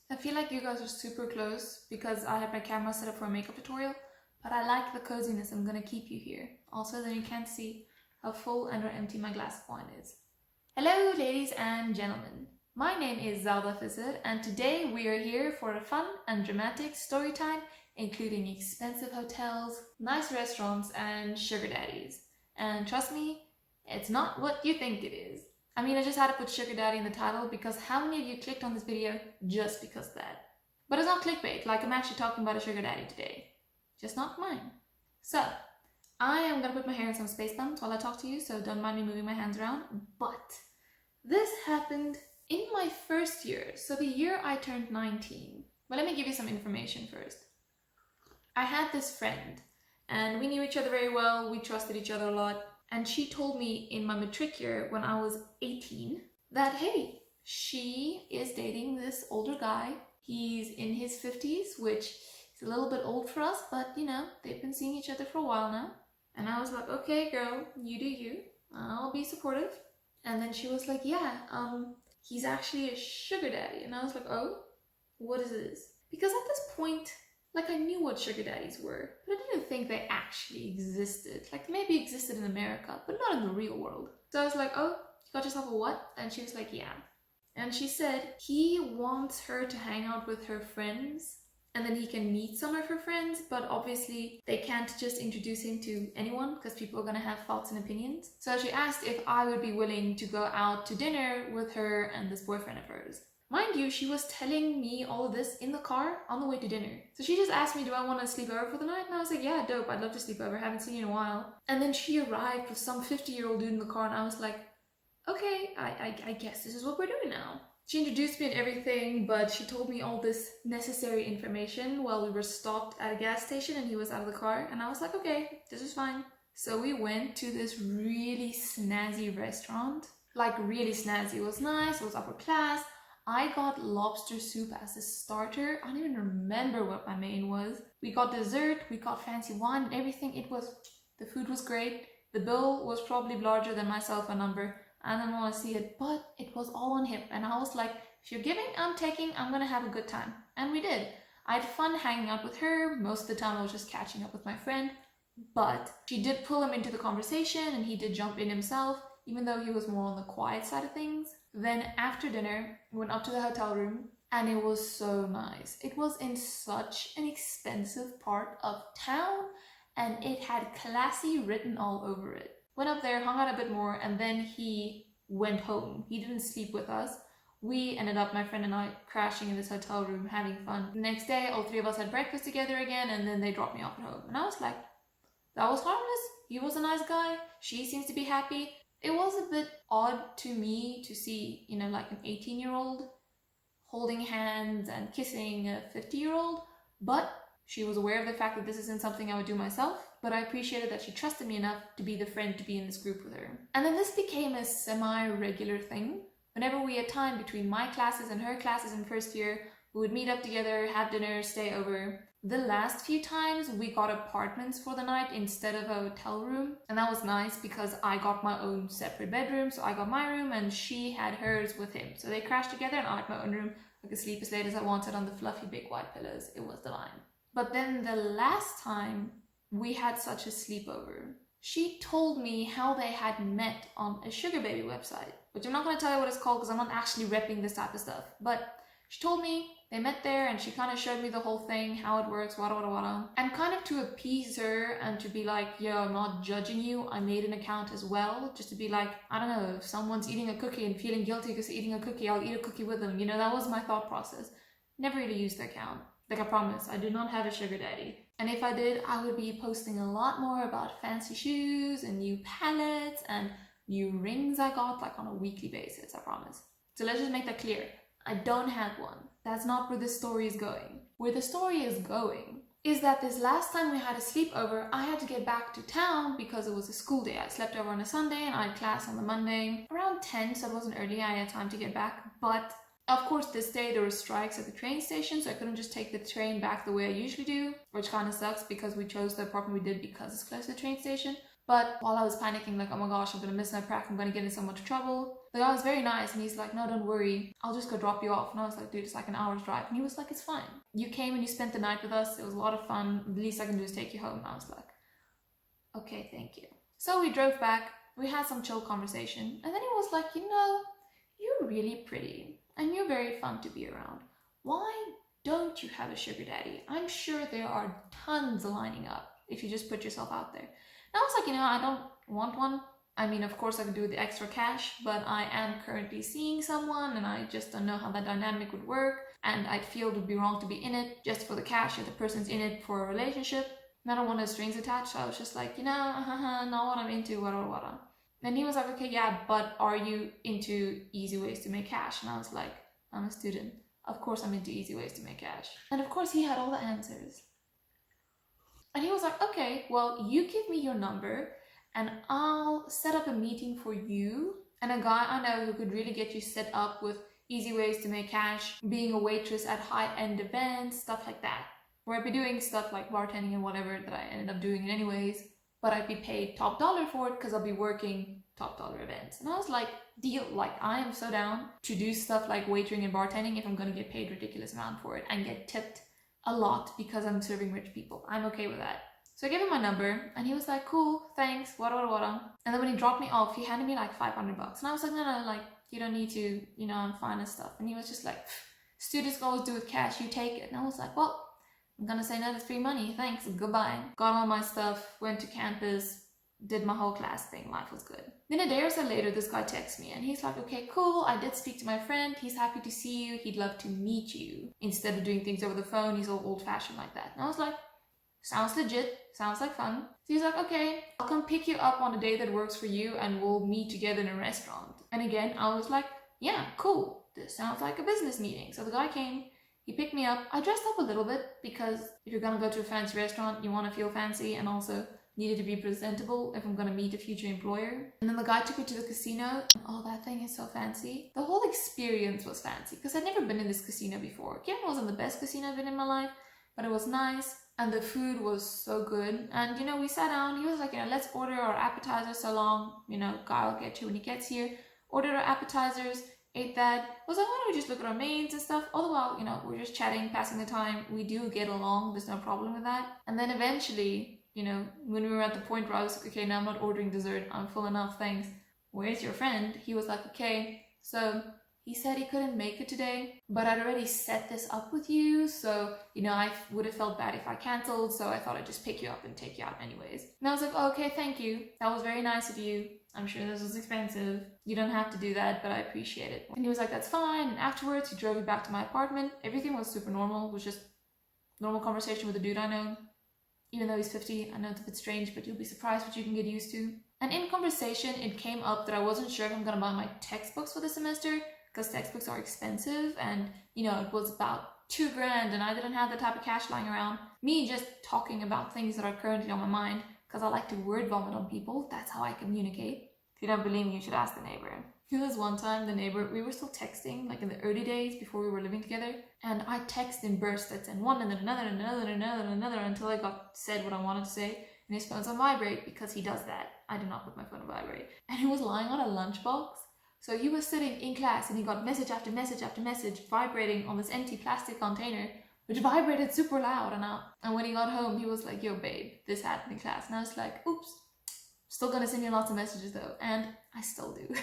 I feel like you guys are super close because I have my camera set up for a makeup tutorial, but I like the coziness. I'm gonna keep you here. Also, then you can't see how full and or empty my glass of wine is. Hello, ladies and gentlemen. My name is Zalda Fizzer, and today we are here for a fun and dramatic story time, including expensive hotels, nice restaurants, and sugar daddies. And trust me, it's not what you think it is. I mean, I just had to put sugar daddy in the title because how many of you clicked on this video just because of that? But it's not clickbait, like I'm actually talking about a sugar daddy today. Just not mine. So, I am gonna put my hair in some space buns while I talk to you, so don't mind me moving my hands around. But this happened in my first year, so the year I turned 19. But let me give you some information first. I had this friend, and we knew each other very well, we trusted each other a lot, and she told me in my matric year when I was 18 that, hey, she is dating this older guy. He's in his 50s, which is a little bit old for us, but you know, they've been seeing each other for a while now. And I was like, okay, girl, you do you. I'll be supportive. And then she was like, yeah, he's actually a sugar daddy. And I was like, oh, what is this? Because at this point, like, I knew what sugar daddies were, but I didn't think they actually existed. Like, they maybe existed in America, but not in the real world. So I was like, oh, you got yourself a what? And she was like, yeah. And she said he wants her to hang out with her friends, and then he can meet some of her friends, but obviously they can't just introduce him to anyone because people are gonna have thoughts and opinions. So she asked if I would be willing to go out to dinner with her and this boyfriend of hers. Mind you, she was telling me all of this in the car on the way to dinner. So she just asked me, do I want to sleep over for the night? And I was like, yeah, dope, I'd love to sleep over, haven't seen you in a while. And then she arrived with some 50-year-old dude in the car, and I was like, okay, I guess this is what we're doing now. She introduced me and everything, but she told me all this necessary information while we were stopped at a gas station and he was out of the car. And I was like, okay, this is fine. So we went to this really snazzy restaurant. Like, really snazzy. It was nice, it was upper class. I got lobster soup as a starter. I don't even remember what my main was. We got dessert, we got fancy wine and everything. The food was great. The bill was probably larger than my cell phone number. I don't want to see it, but it was all on him. And I was like, if you're giving, I'm taking, I'm gonna have a good time. And we did. I had fun hanging out with her. Most of the time I was just catching up with my friend. But she did pull him into the conversation and he did jump in himself, even though he was more on the quiet side of things. Then after dinner, we went up to the hotel room and it was so nice. It was in such an expensive part of town and it had classy written all over it. Went up there, hung out a bit more, and then he went home. He didn't sleep with us. We ended up, my friend and I, crashing in this hotel room, having fun. The next day, all three of us had breakfast together again, and then they dropped me off at home. And I was like, that was harmless. He was a nice guy. She seems to be happy. It was a bit odd to me to see, you know, like an 18-year-old holding hands and kissing a 50-year-old, but she was aware of the fact that this isn't something I would do myself, but I appreciated that she trusted me enough to be the friend to be in this group with her. And then this became a semi-regular thing. Whenever we had time between my classes and her classes in first year, we would meet up together, have dinner, stay over. The last few times we got apartments for the night instead of a hotel room, and that was nice because I got my own separate bedroom. So I got my room and she had hers with him. So they crashed together and I had my own room. I could sleep as late as I wanted on the fluffy big white pillows. It was divine. But then the last time we had such a sleepover, she told me how they had met on a sugar baby website, which I'm not going to tell you what it's called because I'm not actually repping this type of stuff. But she told me they met there and she kind of showed me the whole thing, how it works, wada wada wada. And kind of to appease her and to be like, yo, I'm not judging you, I made an account as well, just to be like, I don't know, if someone's eating a cookie and feeling guilty because they're eating a cookie, I'll eat a cookie with them. You know, that was my thought process. Never really used the account. Like, I promise, I do not have a sugar daddy. And if I did, I would be posting a lot more about fancy shoes and new palettes and new rings I got, like on a weekly basis, I promise. So let's just make that clear. I don't have one. That's not where the story is going. Where the story is going is that this last time we had a sleepover, I had to get back to town because it was a school day. I slept over on a Sunday and I had class on the Monday. Around 10, so it wasn't early, I had time to get back. But of course, this day there were strikes at the train station, so I couldn't just take the train back the way I usually do, which kind of sucks because we chose the apartment we did because it's close to the train station. But while I was panicking, like, oh my gosh, I'm gonna miss my prac, I'm gonna get in so much trouble, the guy was very nice and he's like, no, don't worry, I'll just go drop you off. And I was like, dude, it's like an hour's drive. And he was like, it's fine. You came and you spent the night with us. It was a lot of fun. The least I can do is take you home. And I was like, okay, thank you. So we drove back. We had some chill conversation. And then he was like, you know, you're really pretty and you're very fun to be around. Why don't you have a sugar daddy? I'm sure there are tons lining up if you just put yourself out there. And I was like, you know, I don't want one. I mean, of course I could do with the extra cash, but I am currently seeing someone and I just don't know how that dynamic would work. And I feel it would be wrong to be in it just for the cash if the person's in it for a relationship. And I don't want no strings attached. So I was just like, you know, not what I'm into, what. And he was like, okay, yeah, but are you into easy ways to make cash? And I was like, I'm a student. Of course I'm into easy ways to make cash. And of course he had all the answers. And he was like, okay, well, you give me your number and I'll set up a meeting for you and a guy I know who could really get you set up with easy ways to make cash, being a waitress at high-end events, stuff like that. Where I'd be doing stuff like bartending and whatever that I ended up doing it anyways, but I'd be paid top dollar for it because I'll be working top dollar events. And I was like, deal, like I am so down to do stuff like waitering and bartending if I'm gonna get paid ridiculous amount for it and get tipped a lot because I'm serving rich people. I'm okay with that. So I gave him my number and he was like, cool, thanks, what. And then when he dropped me off, he handed me like $500. And I was like, no, like, you don't need to, you know, I'm fine and stuff. And he was just like, students always do with cash, you take it. And I was like, well, I'm gonna say no, that's free money, thanks, goodbye. Got all my stuff, went to campus, did my whole class thing, life was good. Then a day or so later, this guy texts me and he's like, okay, cool, I did speak to my friend, he's happy to see you, he'd love to meet you. Instead of doing things over the phone, he's all old-fashioned like that. And I was like, sounds legit, sounds like fun. So he's like, okay, I'll come pick you up on a day that works for you and we'll meet together in a restaurant. And again, I was like, yeah, cool, this sounds like a business meeting. So the guy came, he picked me up. I dressed up a little bit because if you're gonna go to a fancy restaurant, you wanna feel fancy and also needed to be presentable if I'm gonna meet a future employer. And then the guy took me to the casino. Oh, that thing is so fancy. The whole experience was fancy because I'd never been in this casino before. Again, it wasn't the best casino I've been in my life, but it was nice. And the food was so good. And, you know, we sat down. He was like, you know, let's order our appetizers so long. You know, guy will get you when he gets here. Ordered our appetizers, ate that. Was like, why don't we just look at our mains and stuff? All the while, you know, we're just chatting, passing the time. We do get along. There's no problem with that. And then eventually, you know, when we were at the point where I was like, okay, now I'm not ordering dessert. I'm full enough, thanks. Where's your friend? He was like, okay. So he said he couldn't make it today, but I'd already set this up with you, so, you know, I would have felt bad if I canceled, so I thought I'd just pick you up and take you out anyways. And I was like, oh, okay, thank you. That was very nice of you. I'm sure this was expensive. You don't have to do that, but I appreciate it. And he was like, that's fine. And afterwards, he drove me back to my apartment. Everything was super normal. It was just normal conversation with a dude I know. Even though he's 50, I know it's a bit strange, but you'll be surprised what you can get used to. And in conversation, it came up that I wasn't sure if I'm gonna buy my textbooks for the semester, because textbooks are expensive and, you know, it was about $2,000 and I didn't have the type of cash lying around. Me just talking about things that are currently on my mind because I like to word vomit on people. That's how I communicate. If you don't believe me, you should ask the neighbor. There was one time the neighbor, we were still texting like in the early days before we were living together, and I text in bursts and one and then another and another and another and another until I got said what I wanted to say. And his phone's on vibrate because he does that. I do not put my phone on vibrate. And he was lying on a lunchbox. So he was sitting in class and he got message after message after message vibrating on this empty plastic container, which vibrated super loud. And when he got home, he was like, yo, babe, this happened in class. And I was like, oops, still gonna send you lots of messages though. And I still do.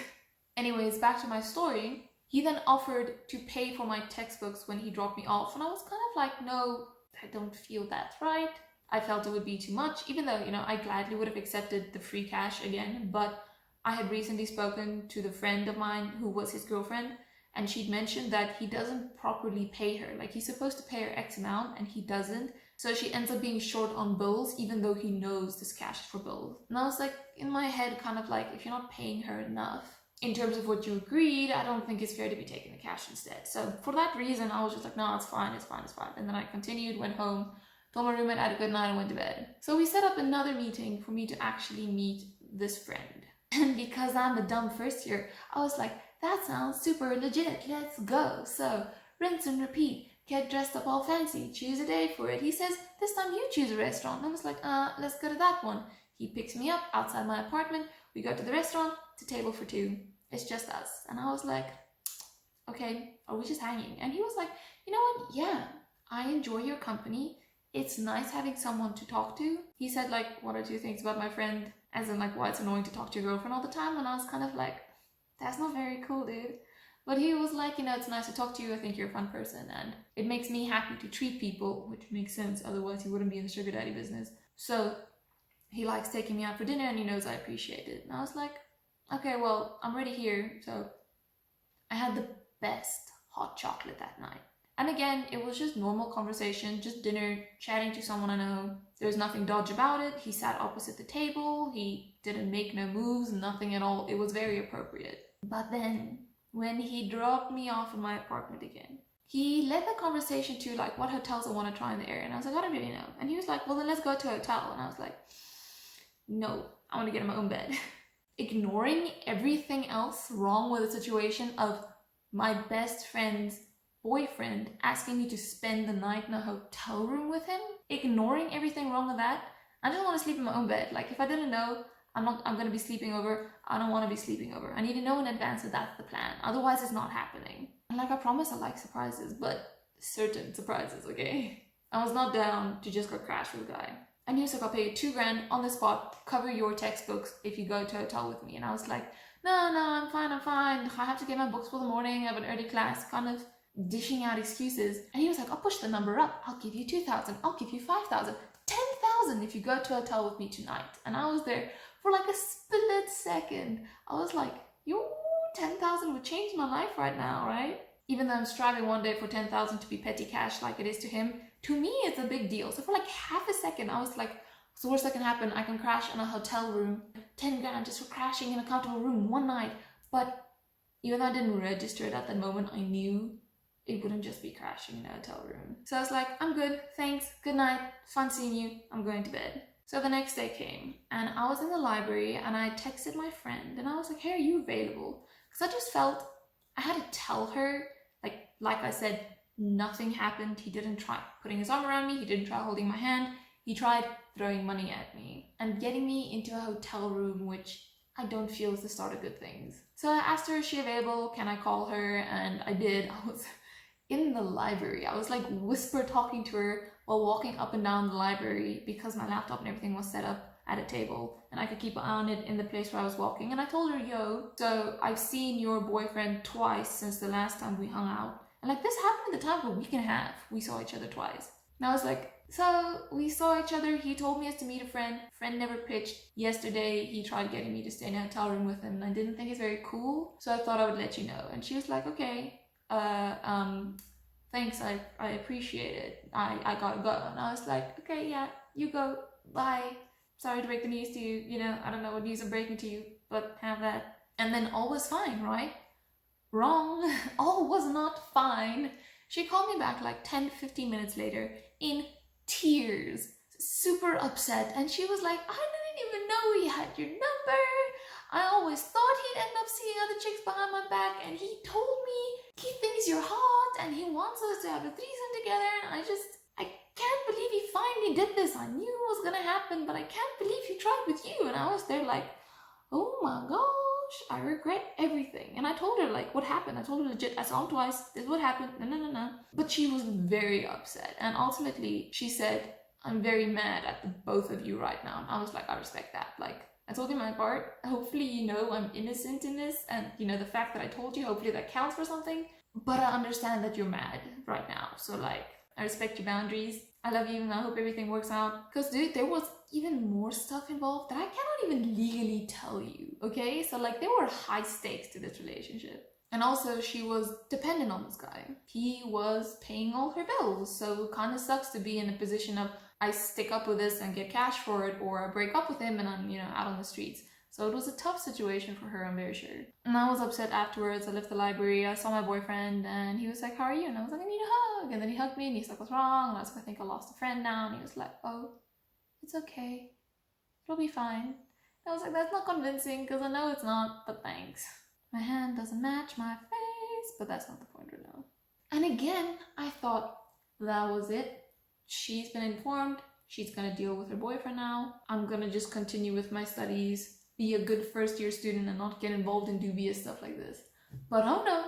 Anyways, back to my story. He then offered to pay for my textbooks when he dropped me off. And I was kind of like, no, I don't feel that's right. I felt it would be too much, even though, you know, I gladly would have accepted the free cash again, but I had recently spoken to the friend of mine who was his girlfriend, and she'd mentioned that he doesn't properly pay her. Like, he's supposed to pay her X amount and he doesn't. So she ends up being short on bills, even though he knows this cash is for bills. And I was like, in my head, kind of like, if you're not paying her enough in terms of what you agreed, I don't think it's fair to be taking the cash instead. So for that reason, I was just like, no, it's fine, it's fine, it's fine. And then I continued, went home, told my roommate I had a good night and went to bed. So we set up another meeting for me to actually meet this friend. And because I'm a dumb first year, I was like, that sounds super legit, let's go. So rinse and repeat, get dressed up all fancy, choose a day for it. He says, this time you choose a restaurant. And I was like, let's go to that one. He picks me up outside my apartment. We go to the restaurant. It's a table for two. It's just us. And I was like, okay, are we just hanging? And he was like, you know what? Yeah, I enjoy your company. It's nice having someone to talk to. He said like 1 or 2 things about my friend, as in like why it's annoying to talk to your girlfriend all the time. And I was kind of like, that's not very cool, dude. But he was like, you know, it's nice to talk to you. I think you're a fun person and it makes me happy to treat people, which makes sense. Otherwise he wouldn't be in the sugar daddy business. So he likes taking me out for dinner and he knows I appreciate it. And I was like, okay, well, I'm already here. So I had the best hot chocolate that night. And again, it was just normal conversation, just dinner, chatting to someone I know. There was nothing dodge about it. He sat opposite the table. He didn't make no moves, nothing at all. It was very appropriate. But then when he dropped me off in my apartment again, he led the conversation to like what hotels I want to try in the area. And I was like, I don't really know. And he was like, well, then let's go to a hotel. And I was like, no, I want to get in my own bed. Ignoring everything else wrong with the situation of my best friend's boyfriend asking me to spend the night in a hotel room with him, ignoring everything wrong with that. I just want to sleep in my own bed. Like if I didn't know I'm going to be sleeping over, I don't want to be sleeping over. I need to know in advance that that's the plan. Otherwise it's not happening. And like I promise I like surprises, but certain surprises, okay? I was not down to just go crash with a guy. And he was like, I'll pay you $2,000 on the spot, cover your textbooks if you go to a hotel with me. And I was like, no, I'm fine. I have to get my books for the morning. I have an early class, kind of dishing out excuses. And he was like, I'll push the number up. I'll give you 2,000. I'll give you 5,000. 10,000 if you go to a hotel with me tonight. And I was there for like a split second. I was like, yo, 10,000 would change my life right now, right? Even though I'm striving one day for 10,000 to be petty cash like it is to him, to me it's a big deal. So for like half a second, I was like, what's the worst that can happen? I can crash in a hotel room. 10 grand just for crashing in a comfortable room one night. But even though I didn't register it at that moment, I knew it wouldn't just be crashing in a hotel room. So I was like, I'm good, thanks, good night, fun seeing you, I'm going to bed. So the next day came and I was in the library and I texted my friend and I was like, hey, are you available? Because I just felt I had to tell her, like I said, nothing happened. He didn't try putting his arm around me, he didn't try holding my hand, he tried throwing money at me and getting me into a hotel room, which I don't feel is the start of good things. So I asked her, is she available? Can I call her? And I did. I was in the library. I was like whisper talking to her while walking up and down the library because my laptop and everything was set up at a table and I could keep an eye on it in the place where I was walking. And I told her, yo, so I've seen your boyfriend twice since the last time we hung out. And like this happened in the time of a week and a half. We saw each other twice. And I was like, so we saw each other. He told me to meet a friend. Friend never pitched. Yesterday, he tried getting me to stay in a hotel room with him. And I didn't think it's very cool. So I thought I would let you know. And she was like, okay, thanks. I appreciate it. I gotta go. And I was like, okay, yeah, you go. Bye. Sorry to break the news to you. You know, I don't know what news I'm breaking to you, but have that. And then all was fine, right? Wrong. All was not fine. She called me back like 10-15 minutes later in tears, super upset, and she was like, I didn't even know he had your number. I always thought he'd end up seeing other chicks behind my back, and he told me he thinks you're hot and he wants us to have a threesome together, and I can't believe he finally did this. I knew it was gonna happen, but I can't believe he tried with you. And I was there like, oh my gosh, I regret everything. And I told her like what happened. I told her legit, I saw him twice, this is what happened, no. But she was very upset, and ultimately she said, I'm very mad at the both of you right now. And I was like, I respect that. Like, I told you my part. Hopefully you know I'm innocent in this, and you know the fact that I told you, hopefully that counts for something. But I understand that you're mad right now, so like, I respect your boundaries. I love you and I hope everything works out. Because dude, there was even more stuff involved that I cannot even legally tell you, okay? So like, there were high stakes to this relationship. And also she was dependent on this guy. He was paying all her bills. So it kind of sucks to be in a position of I stick up with this and get cash for it, or I break up with him and I'm, you know, out on the streets. So it was a tough situation for her, I'm very sure. And I was upset afterwards. I left the library, I saw my boyfriend and he was like, how are you? And I was like, I need a hug. And then he hugged me and he's like, what's wrong? And I was like, I think I lost a friend now. And he was like, oh, it's okay. It'll be fine. And I was like, that's not convincing because I know it's not, but thanks. My hand doesn't match my face, but that's not the point right now. And again, I thought that was it. She's been informed. She's gonna deal with her boyfriend now. I'm gonna just continue with my studies, be a good first year student and not get involved in dubious stuff like this. But oh no,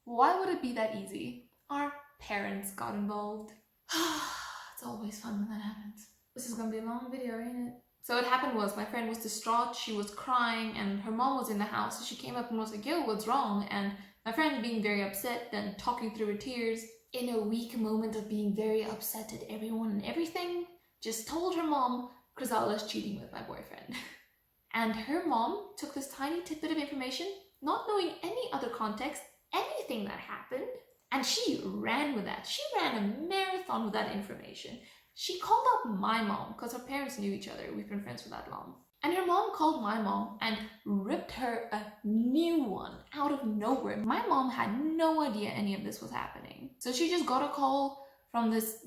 why would it be that easy? Our parents got involved. It's always fun when that happens. This is gonna be a long video, ain't it? So what happened was my friend was distraught, she was crying, and her mom was in the house, so she came up and was like, yo, what's wrong? And my friend, being very upset and talking through her tears, in a weak moment of being very upset at everyone and everything, just told her mom Krizala's cheating with my boyfriend. And her mom took this tiny tidbit of information, not knowing any other context, anything that happened, and she ran with that. She ran a marathon with that information. She called up my mom, because her parents knew each other. We've been friends for that long. And her mom called my mom and ripped her a new one out of nowhere. My mom had no idea any of this was happening. So she just got a call from this,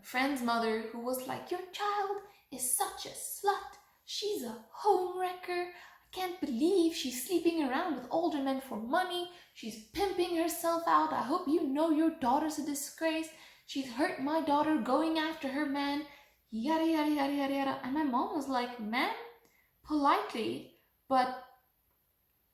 friend's mother who was like, your child is such a slut. She's a homewrecker. I can't believe she's sleeping around with older men for money. She's pimping herself out. I hope you know your daughter's a disgrace. She's hurt my daughter going after her man. Yada, yada, yada, yada, yada. And my mom was like, ma'am, politely, but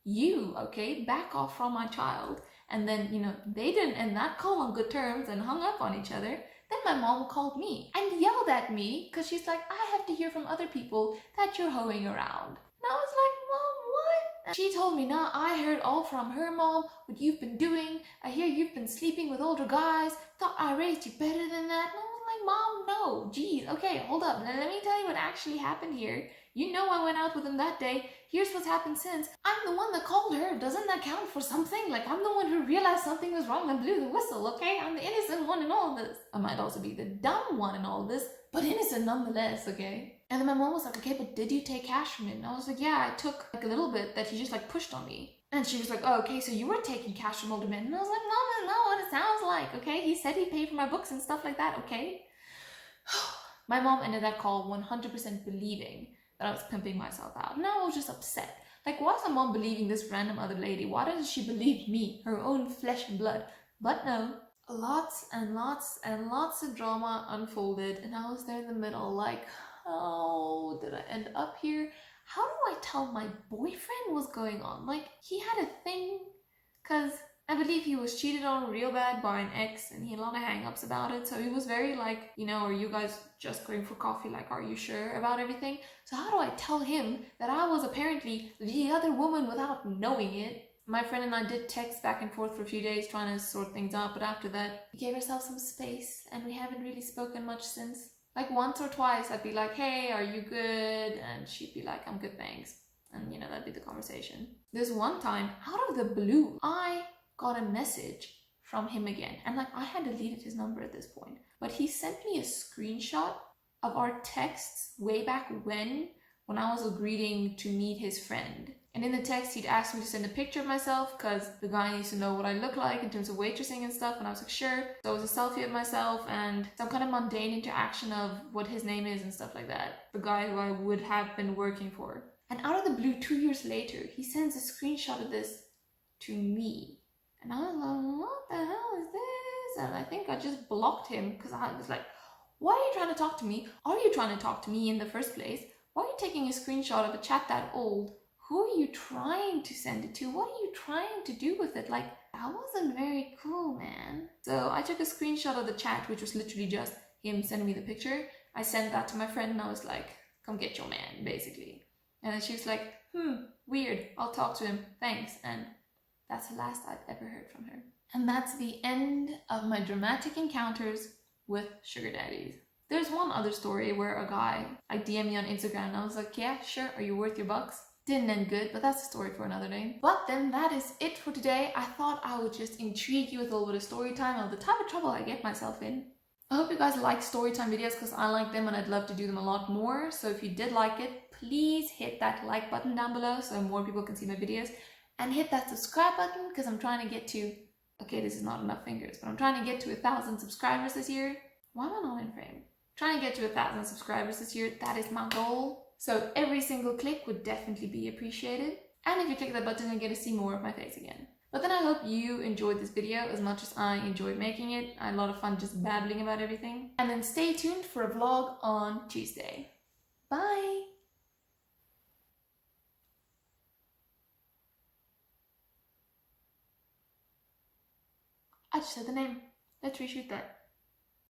okay, back off from my child. And then, they didn't end that call on good terms and hung up on each other. Then my mom called me and yelled at me because she's like, I have to hear from other people that you're hoeing around. And I was like, Mom, what? And she told me, nah, I heard all from her mom, what you've been doing. I hear you've been sleeping with older guys. Thought I raised you better than that. And I was like, Mom, no, geez, okay, hold up. Now, let me tell you what actually happened here. You know I went out with him that day. Here's what's happened since. I'm the one that called her. Doesn't that count for something? Like, I'm the one who realized something was wrong and blew the whistle, okay? I'm the innocent one in all of this. I might also be the dumb one in all of this, but innocent nonetheless, okay? And then my mom was like, okay, but did you take cash from him? And I was like, yeah, I took like a little bit that he just like pushed on me. And she was like, oh, okay, so you were taking cash from older men. And I was like, Mom, that's not what it sounds like, okay? He said he paid for my books and stuff like that, okay? My mom ended that call 100% believing that I was pimping myself out. And I was just upset. Like, why is my mom believing this random other lady? Why doesn't she believe me, her own flesh and blood? But no, lots and lots and lots of drama unfolded, and I was there in the middle like, oh, did I end up here? How do I tell my boyfriend what's going on? Like, he had a thing, because I believe he was cheated on real bad by an ex, and he had a lot of hang-ups about it. So he was very like, are you guys just going for coffee? Like, are you sure about everything? So how do I tell him that I was apparently the other woman without knowing it? My friend and I did text back and forth for a few days trying to sort things out, but after that, we gave ourselves some space, and we haven't really spoken much since. Like, once or twice, I'd be like, hey, are you good? And she'd be like, I'm good, thanks. And, that'd be the conversation. This one time, out of the blue, I got a message from him again. And, like, I had deleted his number at this point. But he sent me a screenshot of our texts way back when I was agreeing to meet his friend. And in the text, he'd asked me to send a picture of myself because the guy needs to know what I look like in terms of waitressing and stuff. And I was like, sure. So it was a selfie of myself and some kind of mundane interaction of what his name is and stuff like that. The guy who I would have been working for. And out of the blue, 2 years later, he sends a screenshot of this to me. And I was like, what the hell is this? And I think I just blocked him because I was like, why are you trying to talk to me? Are you trying to talk to me in the first place? Why are you taking a screenshot of a chat that old? Who are you trying to send it to? What are you trying to do with it? Like, that wasn't very cool, man. So I took a screenshot of the chat, which was literally just him sending me the picture. I sent that to my friend and I was like, come get your man, basically. And then she was like, weird, I'll talk to him, thanks. And that's the last I've ever heard from her. And that's the end of my dramatic encounters with sugar daddies. There's one other story where a guy, DM'd me on Instagram and I was like, yeah, sure, are you worth your bucks? Didn't end good, but that's a story for another day. But then that is it for today. I thought I would just intrigue you with a little bit of story time of the type of trouble I get myself in. I hope you guys like story time videos because I like them and I'd love to do them a lot more. So if you did like it, please hit that like button down below so more people can see my videos. And hit that subscribe button because I'm trying to get to, okay, this is not enough fingers, but I'm trying to get to 1,000 subscribers this year. Why am I not in frame? Trying to get to 1,000 subscribers this year. That is my goal. So every single click would definitely be appreciated. And if you click that button, you'll get to see more of my face again. But then I hope you enjoyed this video as much as I enjoyed making it. I had a lot of fun just babbling about everything. And then stay tuned for a vlog on Tuesday. Bye! I just said the name. Let's reshoot that.